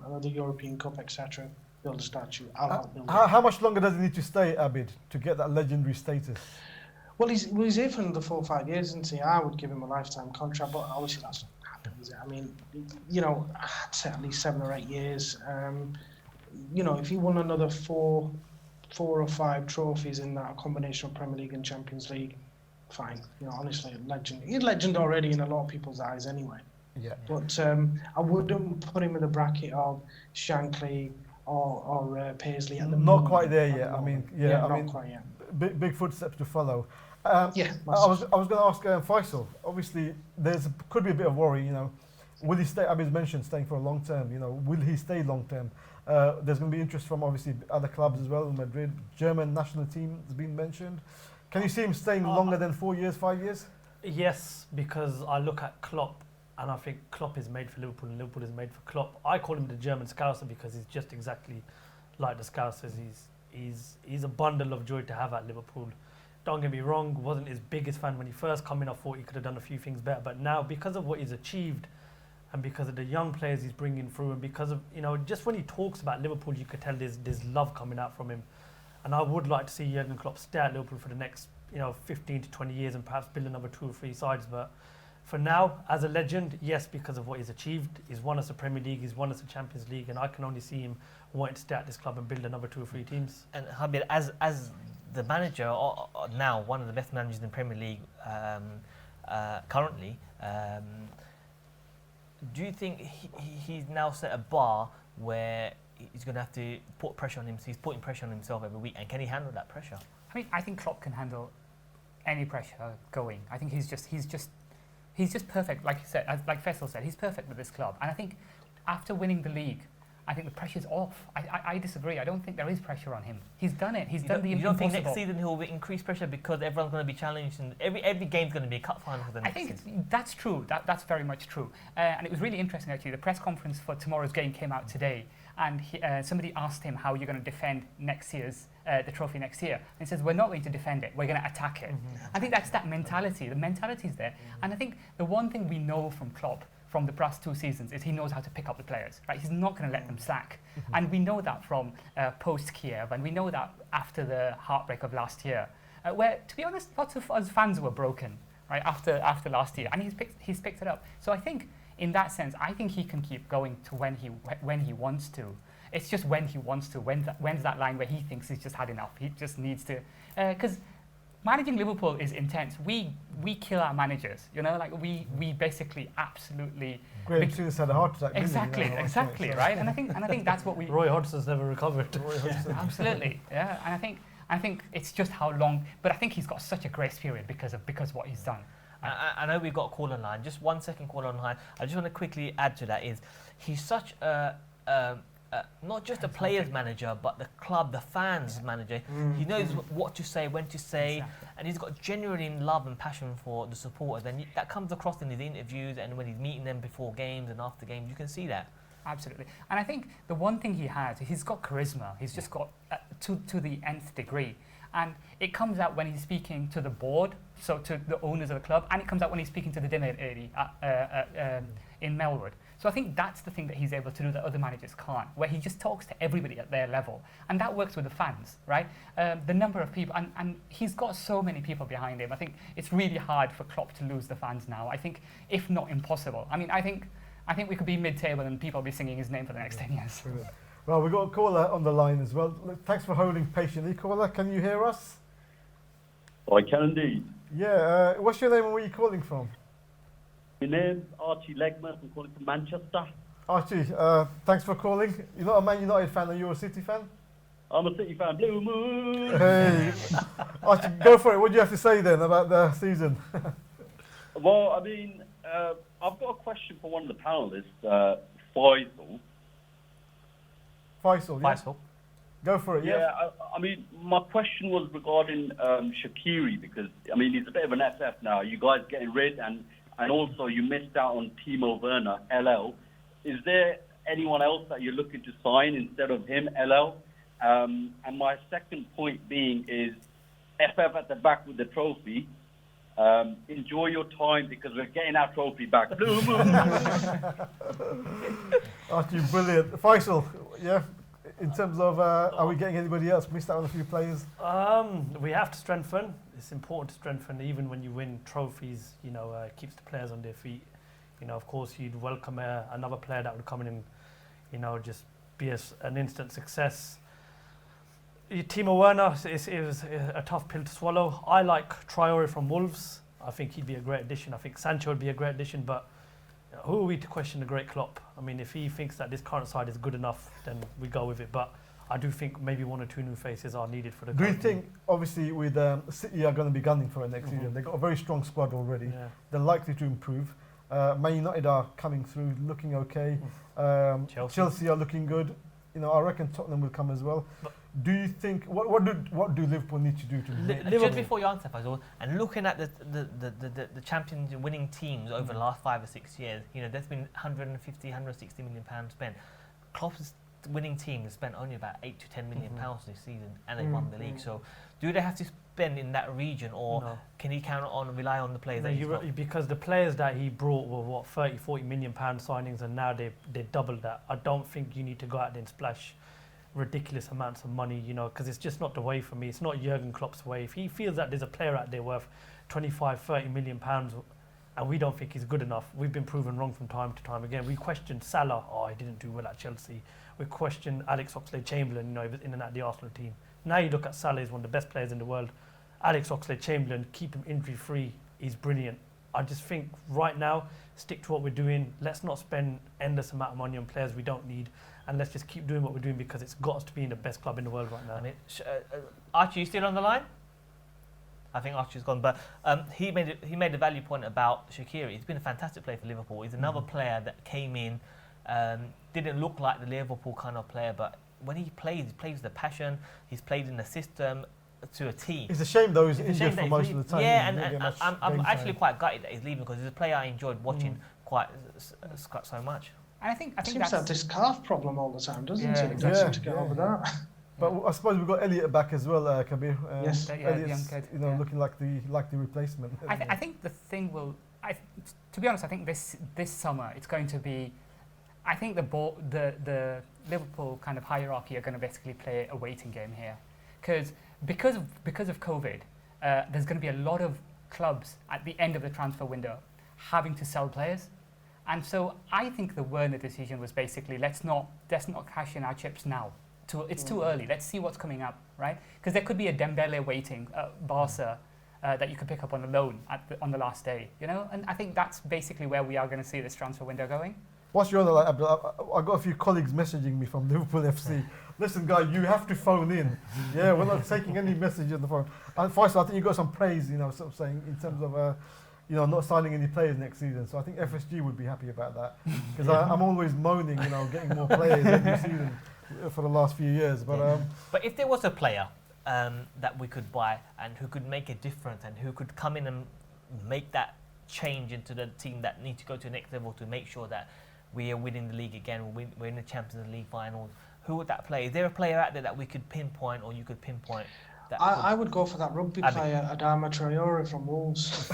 another European Cup, etc. Build a statue. I'll help build it. How much longer does he need to stay, Abid, to get that legendary status? Well, he's here for another 4 or 5 years, isn't he? I would give him a lifetime contract, but obviously that's not happening, is it? I mean, you know, I'd say at least 7 or 8 years. You know, if he won another four or 5 trophies in that combination of Premier League and Champions League, fine. You know, honestly, legend. He's a legend already in a lot of people's eyes anyway. Yeah. But I wouldn't put him in the bracket of Shankly or Paisley. Not quite there yet. I mean, not quite yet. Big footsteps to follow. I was going to ask Faisal. Obviously, could be a bit of worry. You know, will he stay? Abid mentioned staying for a long term. You know, will he stay long term? There's going to be interest from obviously other clubs as well. Madrid, German national team has been mentioned. Can you see him staying longer than 4 years, 5 years? Yes, because I look at Klopp and I think Klopp is made for Liverpool and Liverpool is made for Klopp. I call him the German Scouser because he's just exactly like the Scousers. He's a bundle of joy to have at Liverpool. Don't get me wrong, wasn't his biggest fan when he first came in. I thought he could have done a few things better, but now because of what he's achieved and because of the young players he's bringing through and because of, you know, just when he talks about Liverpool, you could tell there's love coming out from him. And I would like to see Jurgen Klopp stay at Liverpool for the next, 15 to 20 years and perhaps build another 2 or 3 sides. But for now, as a legend, yes, because of what he's achieved. He's won us the Premier League, he's won us the Champions League, and I can only see him wanting to stay at this club and build another 2 or 3 teams. And Habib, as the manager, or now one of the best managers in the Premier League currently, do you think he's now set a bar where he's going to have to put pressure on him? He's putting pressure on himself every week, and can he handle that pressure? I think Klopp can handle any pressure going. I think he's just perfect. Like you said, like Faisal said, he's perfect with this club. And I think after winning the league, I think the pressure's off. I disagree. I don't think there is pressure on him. He's done it. He's done the impossible. You don't think next season he'll increase pressure because everyone's going to be challenged and every game's going to be a cup final for the next season? I think that's true. That's very much true. And it was really interesting, actually. The press conference for tomorrow's game came out today. and somebody asked him how you're going to defend next year's the trophy next year. And he says, we're not going to defend it, we're going to attack it. I think that's that mentality. The mentality is there. And I think the one thing we know from Klopp from the past 2 seasons is he knows how to pick up the players, right? He's not going to let them slack. And we know that from post-Kiev, and we know that after the heartbreak of last year, where, to be honest, lots of us fans were broken, right, after last year, and he's picked it up. So I think, in that sense, I think he can keep going to when he wants to. It's just when he wants to. When's that line where he thinks he's just had enough? He just needs to, because managing Liverpool is intense. We kill our managers, you know, like we basically absolutely. Graham Souness had a heart attack. Exactly, right? And I think that's what we. Roy Hodgson's never recovered. Absolutely, yeah. And I think it's just how long. But I think he's got such a grace period because of what he's done. I know we've got a call online. Just 1 second call online. I just want to quickly add to that is he's such a not just a player's manager, but the club, the fans' manager. He knows what to say, when to say, and he's got genuine love and passion for the supporters, and that comes across in his interviews and when he's meeting them before games and after games. You can see that. Absolutely. And I think the one thing he has, he's got charisma. He's just got to the nth degree. And it comes out when he's speaking to the board, so to the owners of the club, and it comes out when he's speaking to the dinner lady in Melwood. So I think that's the thing that he's able to do that other managers can't, where he just talks to everybody at their level. And that works with the fans, right? The number of people, and he's got so many people behind him. I think it's really hard for Klopp to lose the fans now. I think, if not impossible. I mean, I think we could be mid-table and people will be singing his name for the next 10 years. Well, we've got a caller on the line as well. Look, thanks for holding patiently. Caller, can you hear us? I can indeed. Yeah, what's your name and where are you calling from? My name's Archie Legman. I'm calling from Manchester. Archie, thanks for calling. You're not a Man United fan, are you a City fan? I'm a City fan. Blue Moon! Hey, Archie, go for it. What do you have to say then about the season? Well, I mean, I've got a question for one of the panellists, Faisal. Faisal, yeah? Faisal. Go for it, yeah. I mean, my question was regarding Shaqiri, because, I mean, he's a bit of an SF now. You guys getting rid, and also you missed out on Timo Werner, LL. Is there anyone else that you're looking to sign instead of him, LL? And my second point being is FF at the back with the trophy. Enjoy your time because we're getting our trophy back. Blue Moon! Archie, brilliant. Faisal, yeah? In terms of, are we getting anybody else? Missed out on a few players? We have to strengthen. It's important to strengthen. Even when you win trophies, you know, it keeps the players on their feet. You know, of course, you'd welcome another player that would come in and, you know, just be an instant success. Timo Werner is a tough pill to swallow. I like Traore from Wolves. I think he'd be a great addition. I think Sancho would be a great addition, but who are we to question the great Klopp? I mean, if he thinks that this current side is good enough, then we go with it. But I do think maybe 1 or 2 new faces are needed for the Do you think, obviously, with City are going to be gunning for it next season? They've got a very strong squad already. Yeah. They're likely to improve. Man United are coming through, looking okay. Chelsea are looking good. You know, I reckon Tottenham will come as well. But do you think what do Liverpool need to do to Just before you answer, Faisal, and looking at the champions winning teams over the last 5 or 6 years, you know, there's been 150, 160 million pounds spent. Klopp's winning team has spent only about 8 to 10 million pounds this season, and they won the league. So, do they have to spend in that region, or can he count on rely on the players? Because the players that he brought were what 30, 40 million pound signings, and now they doubled that. I don't think you need to go out there and splash ridiculous amounts of money, you know, because it's just not the way for me. It's not Jurgen Klopp's way. If he feels that there's a player out there worth 25, 30 million pounds, and we don't think he's good enough, we've been proven wrong from time to time again. We questioned Salah, he didn't do well at Chelsea. We questioned Alex Oxlade-Chamberlain, you know, he was in and out the Arsenal team. Now you look at Salah, he's one of the best players in the world. Alex Oxlade-Chamberlain, keep him injury-free, he's brilliant. I just think right now, stick to what we're doing. Let's not spend endless amount of money on players we don't need, and let's just keep doing what we're doing because it's got us to be in the best club in the world right now. I mean, Archie, you still on the line? I think Archie's gone, but he made a value point about Shaqiri. He's been a fantastic player for Liverpool. He's another player that came in, didn't look like the Liverpool kind of player, but when he plays with the passion. He's played in the system to a T. It's a shame though he's injured for most of the time. Yeah, and I'm actually quite gutted that he's leaving because he's a player I enjoyed watching quite so much. And I think Seems to that's have this calf problem all the time, doesn't Yeah, it? exactly. Can't seem to get over that. But I suppose we've got Elliot back as well, Kabir. Yes. The young Elliot's, kid, you know, yeah. looking like the replacement. I think the thing will. To be honest, I think this summer it's going to be. I think the Liverpool kind of hierarchy are going to basically play a waiting game here, because of COVID, there's going to be a lot of clubs at the end of the transfer window having to sell players, and so I think the Werner decision was basically let's not cash in our chips now. It's too early. Let's see what's coming up, right? Because there could be a Dembele waiting, Barca. That you could pick up on a loan on the last day, you know, and I think that's basically where we are going to see this transfer window going. What's your other like, Abdul? I got a few colleagues messaging me from Liverpool FC. Listen, guy, you have to phone in. Yeah, we're not taking any message on the phone. And Faisal, I think you got some praise, you know, sort of saying in terms of, you know, not signing any players next season. So I think FSG would be happy about that because I'm always moaning, you know, getting more players every season for the last few years. But if there was a player that we could buy and who could make a difference and who could come in and make that change into the team that need to go to the next level to make sure that we are winning the league again, we're in the Champions League finals, who would that play? Is there a player out there that we could pinpoint or you could pinpoint? That I would go for that rugby player, Adama Traore from Wolves.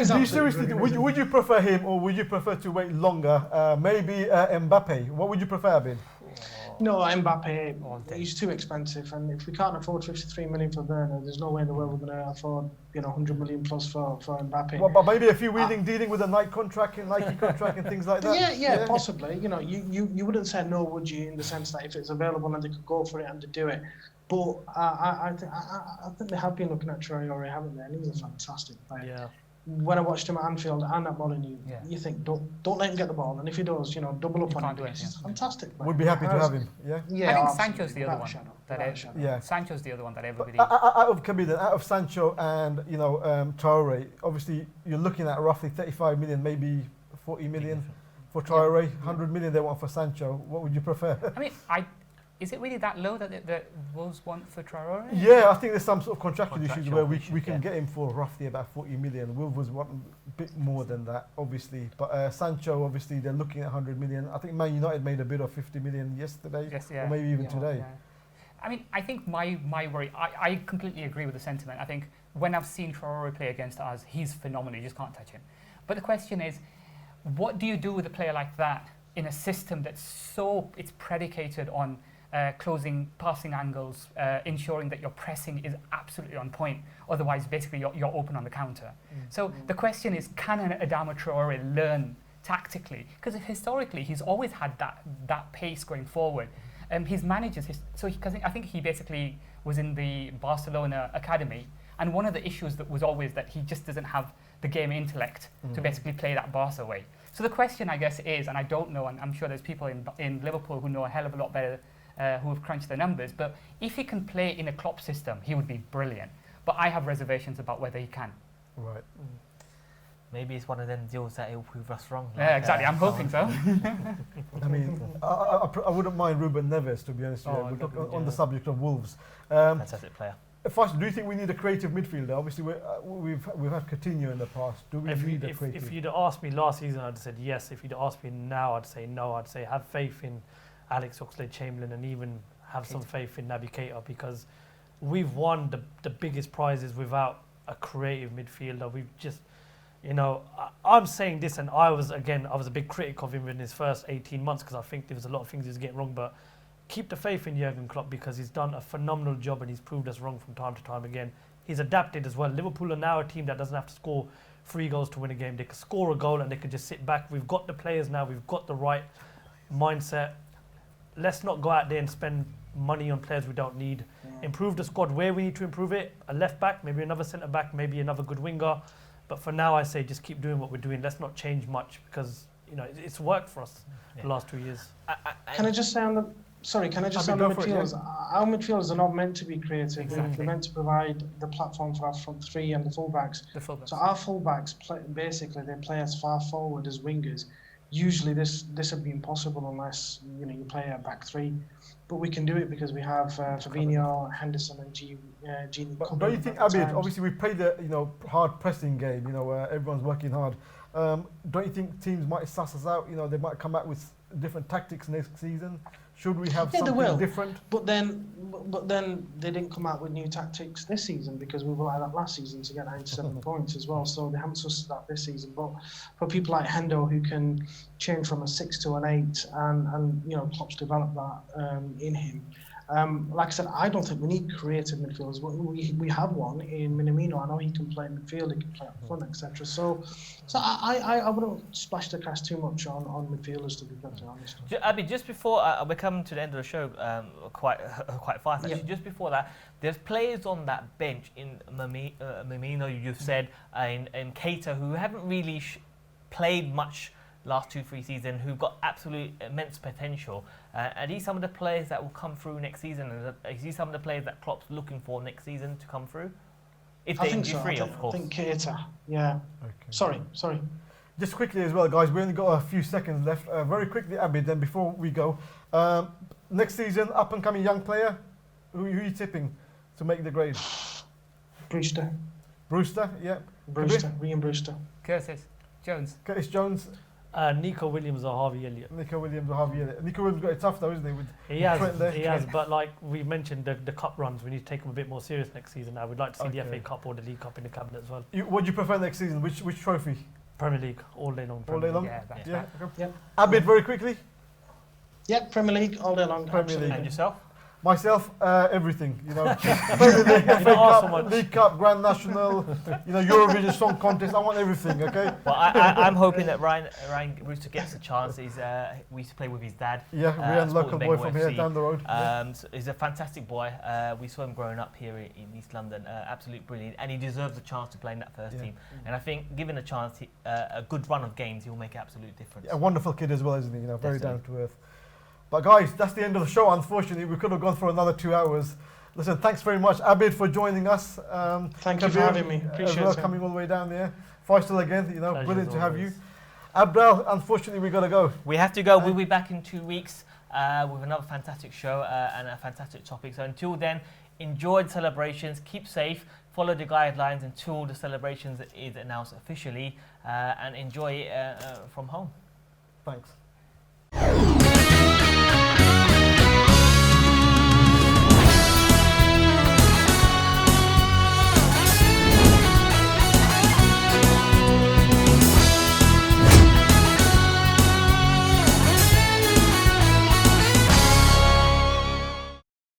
Do you seriously, would you prefer him or would you prefer to wait longer? Maybe Mbappe. What would you prefer, Abid? No, Mbappe, he's too expensive, and if we can't afford 53 million for Werner, there's no way in the world we're going to afford, you know, 100 million plus for Mbappe. Well, but maybe a few dealing with a Nike contract and things like that. Yeah, possibly. You know, you wouldn't say no, would you? In the sense that if it's available and they could go for it and to do it. But I think they have been looking at Traore, haven't they? And he's a fantastic player. Yeah. When I watched him at Anfield and at Molineux, you think don't let him get the ball, and if he does, you know, double up on him. He's fantastic. We'd be happy to have him. Yeah. I think Sancho's the other one. Sancho's the other one that everybody. Out of Sancho and Traore, obviously you're looking at roughly 35 million, maybe 40 million for Traore, 100 million they want for Sancho. What would you prefer? I mean, is it really that low that Wolves want for Traore? Yeah, I think there's some sort of contractual issues where we can get him for roughly about 40 million. Wolves want a bit more than that, obviously. But Sancho, obviously, they're looking at 100 million. I think Man United made a bid of 50 million yesterday, or maybe even today. Yeah. I mean, I think my worry, I completely agree with the sentiment. I think when I've seen Traore play against us, he's phenomenal. You just can't touch him. But the question is, what do you do with a player like that in a system that's it's predicated on closing passing angles, ensuring that your pressing is absolutely on point. Otherwise, basically, you're open on the counter. So the question is, can an Adama Traore learn tactically? Because historically, he's always had that pace going forward. His managers, I think he basically was in the Barcelona academy, and one of the issues that was always that he just doesn't have the game intellect to basically play that Barca way. So the question, I guess, is, and I don't know, and I'm sure there's people in Liverpool who know a hell of a lot better, who have crunched the numbers, but if he can play in a Klopp system, he would be brilliant. But I have reservations about whether he can. Right. Maybe it's one of them deals that he'll prove us wrong. Yeah, exactly. I'm hoping so. I mean, I wouldn't mind Ruben Neves, to be honest with you. On the subject of Wolves. Fantastic player. First, do you think we need a creative midfielder? Obviously, we've had Coutinho in the past. Do we need a creative? If you'd asked me last season, I'd have said yes. If you'd asked me now, I'd say no. I'd say have faith in Alex Oxlade-Chamberlain and even have some faith in Naby Keita, because we've won the biggest prizes without a creative midfielder. We've just, I'm saying this, and I was a big critic of him in his first 18 months because I think there was a lot of things he was getting wrong, but keep the faith in Jurgen Klopp because he's done a phenomenal job and he's proved us wrong from time to time again. He's adapted as well. Liverpool are now a team that doesn't have to score 3 goals to win a game. They can score a goal and they can just sit back. We've got the players now. We've got the right mindset. Let's not go out there and spend money on players we don't need. Improve the squad where we need to improve it. A left back, maybe another centre back, maybe another good winger. But for now, I say just keep doing what we're doing. Let's not change much because it's worked for us the last 2 years. Can I just say on the midfielders? Our midfielders are not meant to be creative. Exactly. They're meant to provide the platform for our front three and the fullbacks. So our fullbacks basically they play as far forward as wingers. Usually this would be impossible unless you play a back three, but we can do it because we have Fabinho, Henderson, and Gini. But do you think, Abid? Obviously, we play the hard pressing game. Everyone's working hard. Don't you think teams might suss us out? You know, they might come out with different tactics next season. Should we have Yeah, they something will. different? But then they didn't come out with new tactics this season because we were like that last season to get 97 points as well. So they haven't sussed that this season. But for people like Hendo who can change from a 6 to an 8 and you know, Klopp's developed that in him. Like I said, I don't think we need creative midfielders. We have one in Minamino. I know he can play in midfield, he can play up front, etc. So I wouldn't splash the cash too much on midfielders, to be perfectly honest. Abby, just before we're coming to the end of the show, quite fast actually. Yep. Just before that, there's players on that bench in Minamino, you've said, in Keita, who haven't really played much last 2-3 seasons, who've got absolute immense potential. Are these some of the players that will come through next season? Is these some of the players that Klopp's looking for next season to come through? If I they think do so. free, of course. I think Keita, yeah. Okay. Sorry. Just quickly as well, guys, we only got a few seconds left. Very quickly, Abid, then before we go, next season, up and coming young player, who are you tipping to make the grade? Brewster, Yeah. Ryan Brewster. Curtis Jones. Curtis Jones, Nico Williams or Harvey Elliott. Nico Williams, or Harvey Elliott. Nico Williams got it tough though, isn't he? With He Trent there. has. But like we mentioned, the cup runs, we need to take them a bit more serious next season. I would like to see the Okay. FA Cup or the League Cup in the cabinet as well. What do you prefer next season? Which trophy? Premier League, all day long. All Premier day long? League. Yeah, that's Yeah. right. Okay. Yep. Abid, very quickly. Yep, Premier League all day long. Premier absolutely. And yourself? Myself, everything, you know. Premier League, FA don't ask so Cup, much. League Cup, Grand National, you know, Eurovision Song Contest. I want everything, okay? Well, I'm hoping that Ryan Brewster gets a chance. We used to play with his dad. Yeah, Ryan, Sporting local boy Bengal from here FC. down the road. So he's a fantastic boy. We saw him growing up here in East London. Absolutely brilliant, and he deserves a chance to play in that first Yeah. team. And I think, given a chance, a good run of games, he'll make absolute difference. A wonderful kid as well, isn't he? You know, very Definitely. down to earth. But guys, that's the end of the show. Unfortunately, we could have gone for another 2 hours. Listen, thanks very much, Abid, for joining us. Thank you for Kabir, having me. as Appreciate well, it. coming all the way down there. Faisal again, you know, Pleasure brilliant as to have you. always. Abdal, unfortunately, we got to go. We have to go. We'll be back in 2 weeks with another fantastic show and a fantastic topic. So until then, enjoy the celebrations, keep safe, follow the guidelines until the celebrations is announced officially, and enjoy it from home. Thanks.